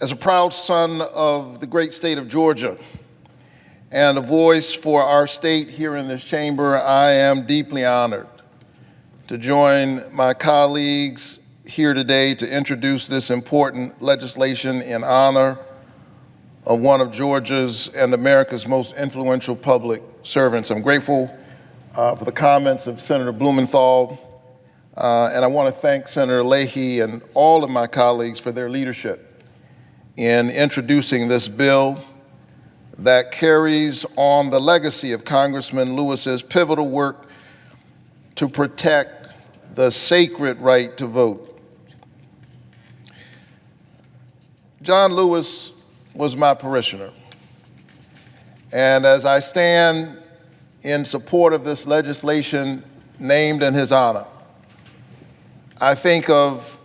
As a proud son of the great state of Georgia and a voice for our state here in this chamber, I am deeply honored to join my colleagues here today to introduce this important legislation in honor of one of Georgia's and America's most influential public servants. I'm grateful for the comments of Senator Blumenthal, and I want to thank Senator Leahy and all of my colleagues for their leadership in introducing this bill that carries on the legacy of Congressman Lewis's pivotal work to protect the sacred right to vote. John Lewis was my parishioner, and as I stand in support of this legislation named in his honor, I think of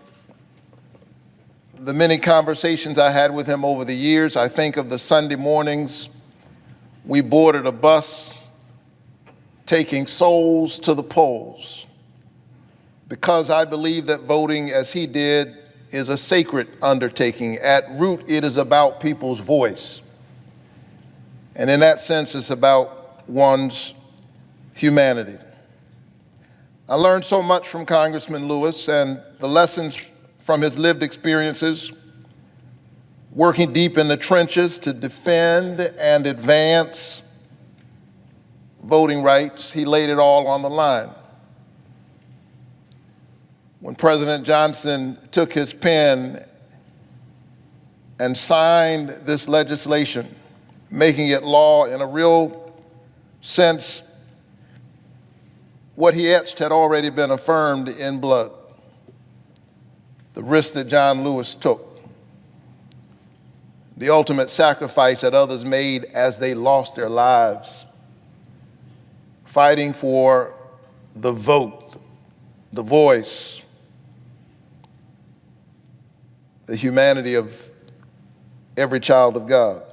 the many conversations I had with him over the years. I think of the Sunday mornings we boarded a bus taking souls to the polls, because I believe that voting, as he did, is a sacred undertaking. At root, it is about people's voice. And in that sense, it's about one's humanity. I learned so much from Congressman Lewis, and the lessons from his lived experiences, working deep in the trenches to defend and advance voting rights. He laid it all on the line. When President Johnson took his pen and signed this legislation, making it law in a real sense, what he etched had already been affirmed in blood. The risk that John Lewis took, the ultimate sacrifice that others made as they lost their lives, fighting for the vote, the voice, the humanity of every child of God.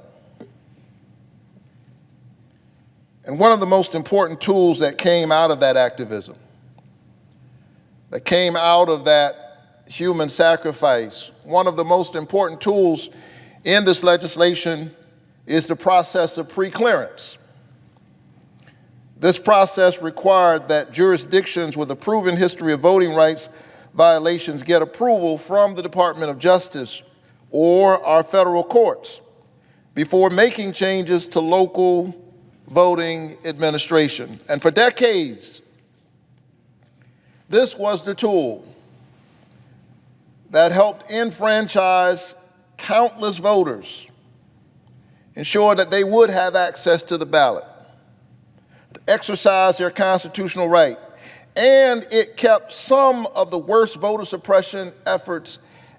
And one of the most important tools that came out of that activism, that came out of that human sacrifice, one of the most important tools in this legislation is the process of pre-clearance. This process required that jurisdictions with a proven history of voting rights violations get approval from the Department of Justice or our federal courts before making changes to local voting administration. And for decades, this was the tool that helped enfranchise countless voters, ensure that they would have access to the ballot, to exercise their constitutional right, and it kept some of the worst voter suppression efforts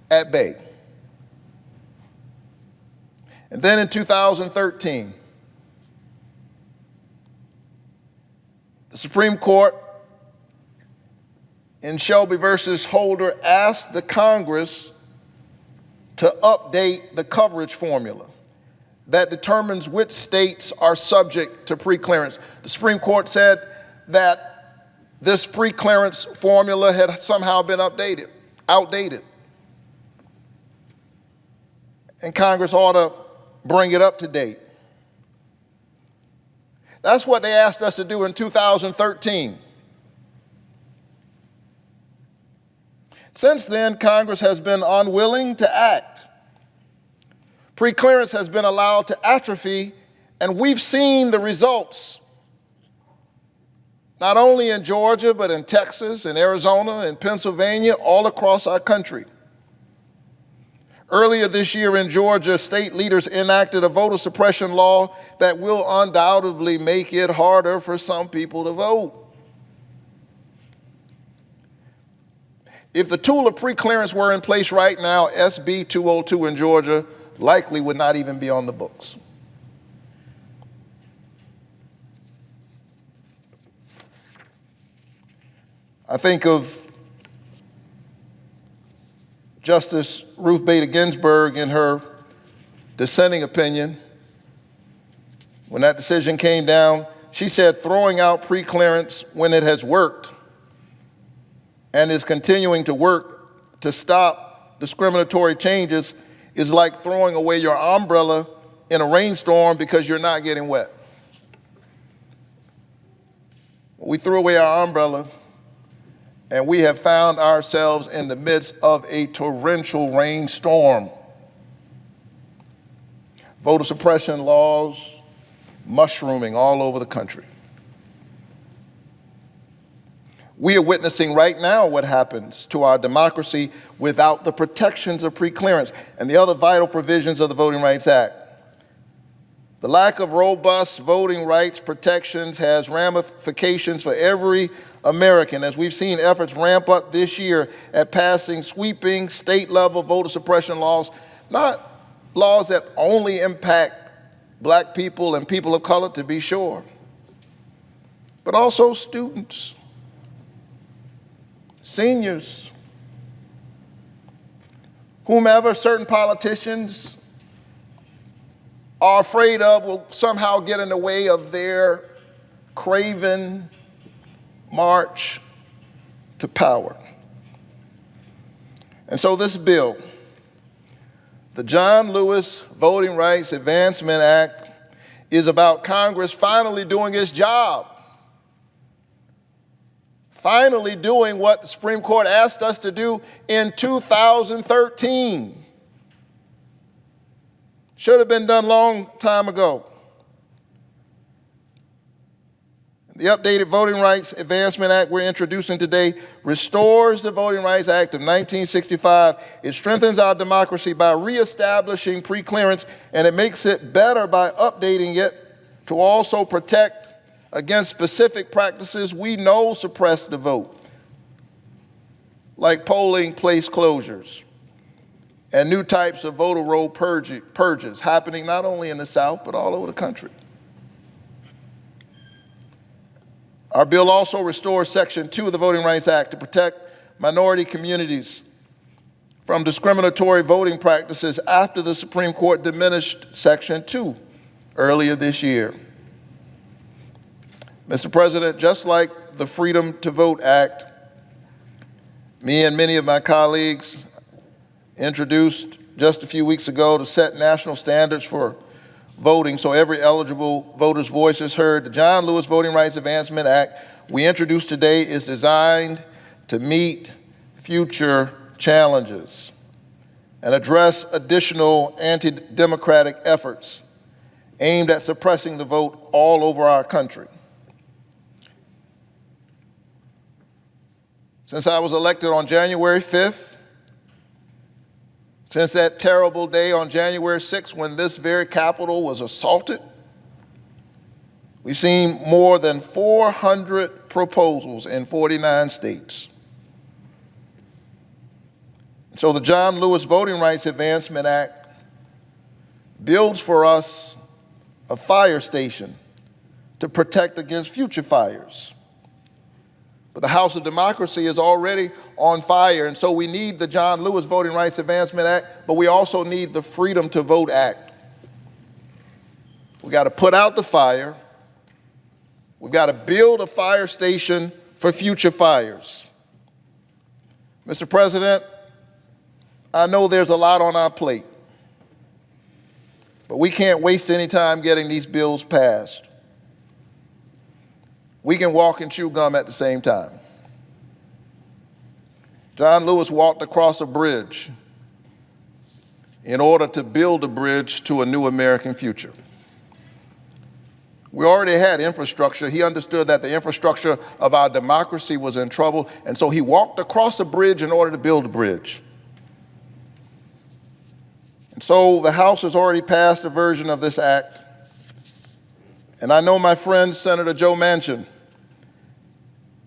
at bay. And then in 2013, the Supreme Court in Shelby versus Holder asked the Congress to update the coverage formula that determines which states are subject to preclearance. The Supreme Court said that this preclearance formula had somehow been outdated. And Congress ought to bring it up to date. That's what they asked us to do in 2013. Since then, Congress has been unwilling to act. Preclearance has been allowed to atrophy, and we've seen the results, not only in Georgia, but in Texas, in Arizona, in Pennsylvania, all across our country. Earlier this year in Georgia, state leaders enacted a voter suppression law that will undoubtedly make it harder for some people to vote. If the tool of preclearance were in place right now, SB 202 in Georgia likely would not even be on the books. I think of Justice Ruth Bader Ginsburg in her dissenting opinion. When that decision came down, she said throwing out preclearance when it has worked and is continuing to work to stop discriminatory changes is like throwing away your umbrella in a rainstorm because you're not getting wet. We threw away our umbrella, and we have found ourselves in the midst of a torrential rainstorm. Voter suppression laws mushrooming all over the country. We are witnessing right now what happens to our democracy without the protections of preclearance and the other vital provisions of the Voting Rights Act. The lack of robust voting rights protections has ramifications for every American, as we've seen efforts ramp up this year at passing sweeping state-level voter suppression laws, not laws that only impact Black people and people of color, to be sure, but also students, seniors, whomever certain politicians are afraid of will somehow get in the way of their craven march to power. And so this bill, the John Lewis Voting Rights Advancement Act, is about Congress finally doing its job, finally doing what the Supreme Court asked us to do in 2013. Should have been done a long time ago. The updated Voting Rights Advancement Act we're introducing today restores the Voting Rights Act of 1965. It strengthens our democracy by reestablishing preclearance, and it makes it better by updating it to also protect against specific practices we know suppress the vote, like polling place closures and new types of voter roll purges happening not only in the South, but all over the country. Our bill also restores Section 2 of the Voting Rights Act to protect minority communities from discriminatory voting practices after the Supreme Court diminished Section 2 earlier this year. Mr. President, just like the Freedom to Vote Act, me and many of my colleagues introduced just a few weeks ago to set national standards for voting so every eligible voter's voice is heard, the John Lewis Voting Rights Advancement Act we introduced today is designed to meet future challenges and address additional anti-democratic efforts aimed at suppressing the vote all over our country. Since I was elected on January 5th, since that terrible day on January 6th when this very Capitol was assaulted, we've seen more than 400 proposals in 49 states. So the John Lewis Voting Rights Advancement Act builds for us a fire station to protect against future fires. But the House of Democracy is already on fire, and so we need the John Lewis Voting Rights Advancement Act, but we also need the Freedom to Vote Act. We got to put out the fire. We've got to build a fire station for future fires. Mr. President, I know there's a lot on our plate, but we can't waste any time getting these bills passed. We can walk and chew gum at the same time. John Lewis walked across a bridge in order to build a bridge to a new American future. We already had infrastructure. He understood that the infrastructure of our democracy was in trouble, and so he walked across a bridge in order to build a bridge. And so the House has already passed a version of this act, and I know my friend, Senator Joe Manchin,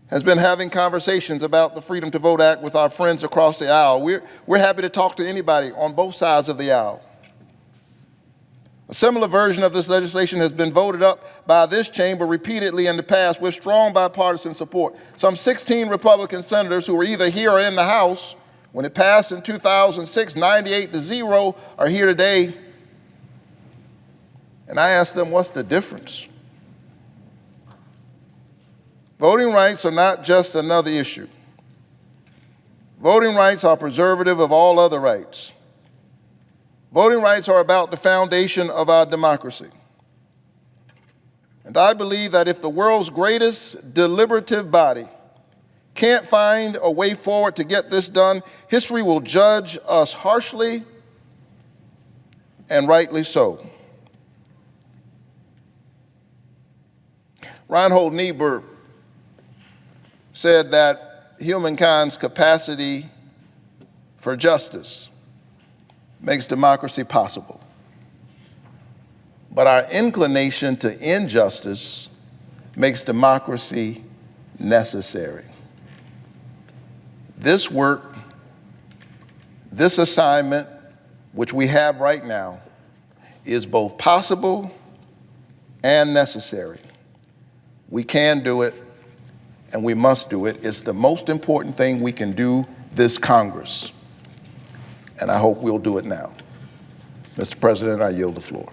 has been having conversations about the Freedom to Vote Act with our friends across the aisle. We're happy to talk to anybody on both sides of the aisle. A similar version of this legislation has been voted up by this chamber repeatedly in the past with strong bipartisan support. Some 16 Republican senators who were either here or in the House when it passed in 2006, 98-0, are here today. And I asked them, what's the difference? Voting rights are not just another issue. Voting rights are preservative of all other rights. Voting rights are about the foundation of our democracy. And I believe that if the world's greatest deliberative body can't find a way forward to get this done, history will judge us harshly, and rightly so. Reinhold Niebuhr said that humankind's capacity for justice makes democracy possible. But our inclination to injustice makes democracy necessary. This work, this assignment, which we have right now, is both possible and necessary. We can do it, and we must do it. It's the most important thing we can do this Congress, and I hope we'll do it now. Mr. President, I yield the floor.